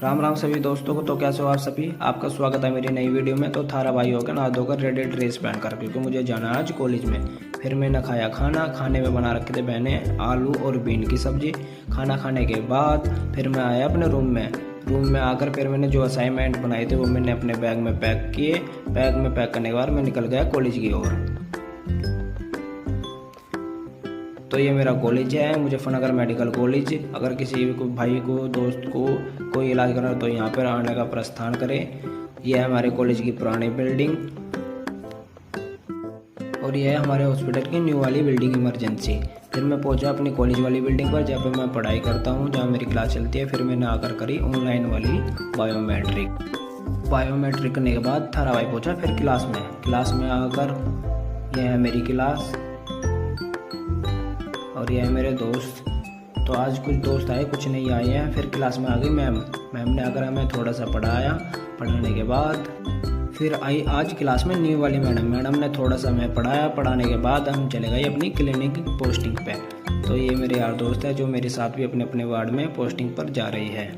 राम राम सभी दोस्तों को। तो कैसे हो आप सभी, आपका स्वागत है मेरी नई वीडियो में। तो थारा भाई होकर नहा धोकर रेडी ड्रेस पहन कर, क्योंकि मुझे जाना है आज कॉलेज में। फिर मैंने खाया खाना, खाने में बना रखे थे मैंने आलू और बीन की सब्जी। खाना खाने के बाद फिर मैं आया अपने रूम में आकर फिर मैंने जो असाइनमेंट बनाए थे वो मैंने अपने बैग में पैक किए। बैग में पैक करने के बाद मैं निकल गया कॉलेज की ओर। तो ये मेरा कॉलेज है, मुजफ्फरनगर मेडिकल कॉलेज। अगर किसी को भाई को दोस्त को कोई इलाज करना तो यहाँ पर आने का प्रस्थान करें। यह है हमारे कॉलेज की पुरानी बिल्डिंग और यह है हमारे हॉस्पिटल की न्यू वाली बिल्डिंग इमरजेंसी। फिर मैं पहुंचा अपनी कॉलेज वाली बिल्डिंग पर, जहाँ पे मैं पढ़ाई करता हूँ, जहाँ मेरी क्लास चलती है। फिर मैंने आकर करी ऑनलाइन वाली बायोमेट्रिक करने के बाद थारा भाई पहुँचा फिर क्लास में आकर यह है मेरी क्लास और यह है मेरे दोस्त। तो आज कुछ दोस्त आए, कुछ नहीं आए हैं। फिर क्लास में आ गई मैम ने आकर हमें थोड़ा सा पढ़ाया। पढ़ाने के बाद फिर आई आज क्लास में न्यू वाली मैडम ने थोड़ा सा हमें पढ़ाया। पढ़ाने के बाद हम चले गए अपनी क्लिनिक पोस्टिंग पे। तो ये मेरे यार दोस्त है जो मेरे साथ भी अपने अपने वार्ड में पोस्टिंग पर जा रही है।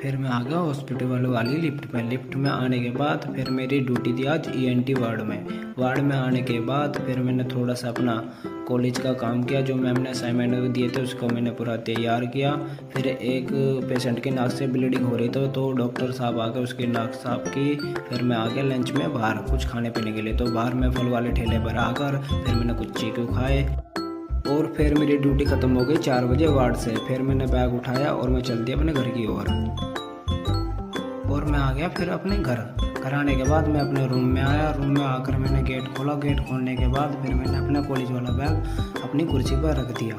फिर मैं आ गया हॉस्पिटल वाली लिफ्ट में आने के बाद फिर मेरी ड्यूटी थी आज ENT वार्ड में आने के बाद फिर मैंने थोड़ा सा अपना कॉलेज का काम किया। जो मैम ने असाइनमेंट दिए थे उसको मैंने पूरा तैयार किया। फिर एक पेशेंट की नाक से ब्लीडिंग हो रही थी तो डॉक्टर साहब आकर उसकी नाक साफ की। फिर मैं आ गया लंच में बाहर कुछ खाने पीने के लिए। तो बाहर में फल वाले ठेले पर आकर फिर मैंने कुछ चीकू खाए और फिर मेरी ड्यूटी ख़त्म हो गई 4 बजे वार्ड से। फिर मैंने बैग उठाया और मैं चल दिया अपने घर की ओर और मैं आ गया फिर अपने घर आने के बाद मैं अपने रूम में आया। रूम में आकर मैंने गेट खोला। गेट खोलने के बाद फिर मैंने अपना कॉलेज वाला बैग अपनी कुर्सी पर रख दिया।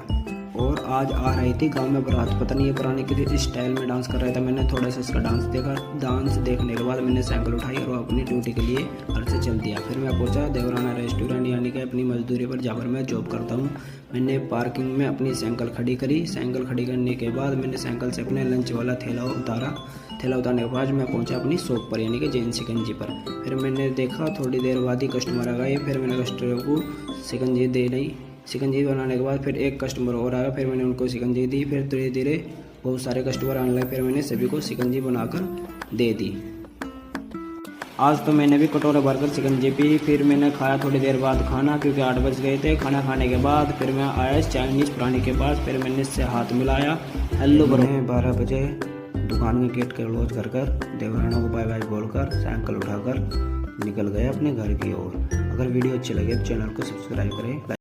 और आज आ रही थी गांव में बारात, पता नहीं ये पुरानी किसी स्टाइल में डांस कर रहा था। मैंने थोड़ा सा इसका डांस देखा। डांस देखने के बाद मैंने साइकिल उठाई और अपनी ड्यूटी के लिए घर से चल दिया। फिर मैं पहुंचा देवराना रेस्टोरेंट, यानी कि अपनी मजदूरी पर जहाँ पर मैं जॉब करता हूँ। मैंने पार्किंग में अपनी साइकिल खड़ी करी। साइकिल खड़ी करने के बाद मैंने साइकिल से अपने लंच वाला थैला उतारने के बाद मैं पहुंचा अपनी शॉप पर, यानी कि जैन शिकंजी पर। फिर मैंने देखा थोड़ी देर बाद ही कस्टमर आ गए। फिर मैंने कस्टमर को शिकंजी दे दी। शिकंजी बनाने के बाद फिर एक कस्टमर और आया। फिर मैंने उनको शिकंजी दी। फिर धीरे धीरे बहुत सारे कस्टमर आने लगे। फिर मैंने सभी को शिकंजी बनाकर दे दी। आज तो मैंने भी कटोरे भरकर शिकंजी पी। फिर मैंने खाया थोड़ी देर बाद खाना, क्योंकि 8 बज गए थे। खाना खाने के बाद फिर मैं आया चाइनीज़ प्राणी के पास। फिर मैंने इससे हाथ मिलाया, हेलो ब्रो। 12 बजे दुकान के गेट क्लोज कर देवराना को बाय बाय बोलकर साइकिल उठाकर निकल गए अपने घर की ओर। अगर वीडियो अच्छी लगे तो चैनल को सब्सक्राइब करें।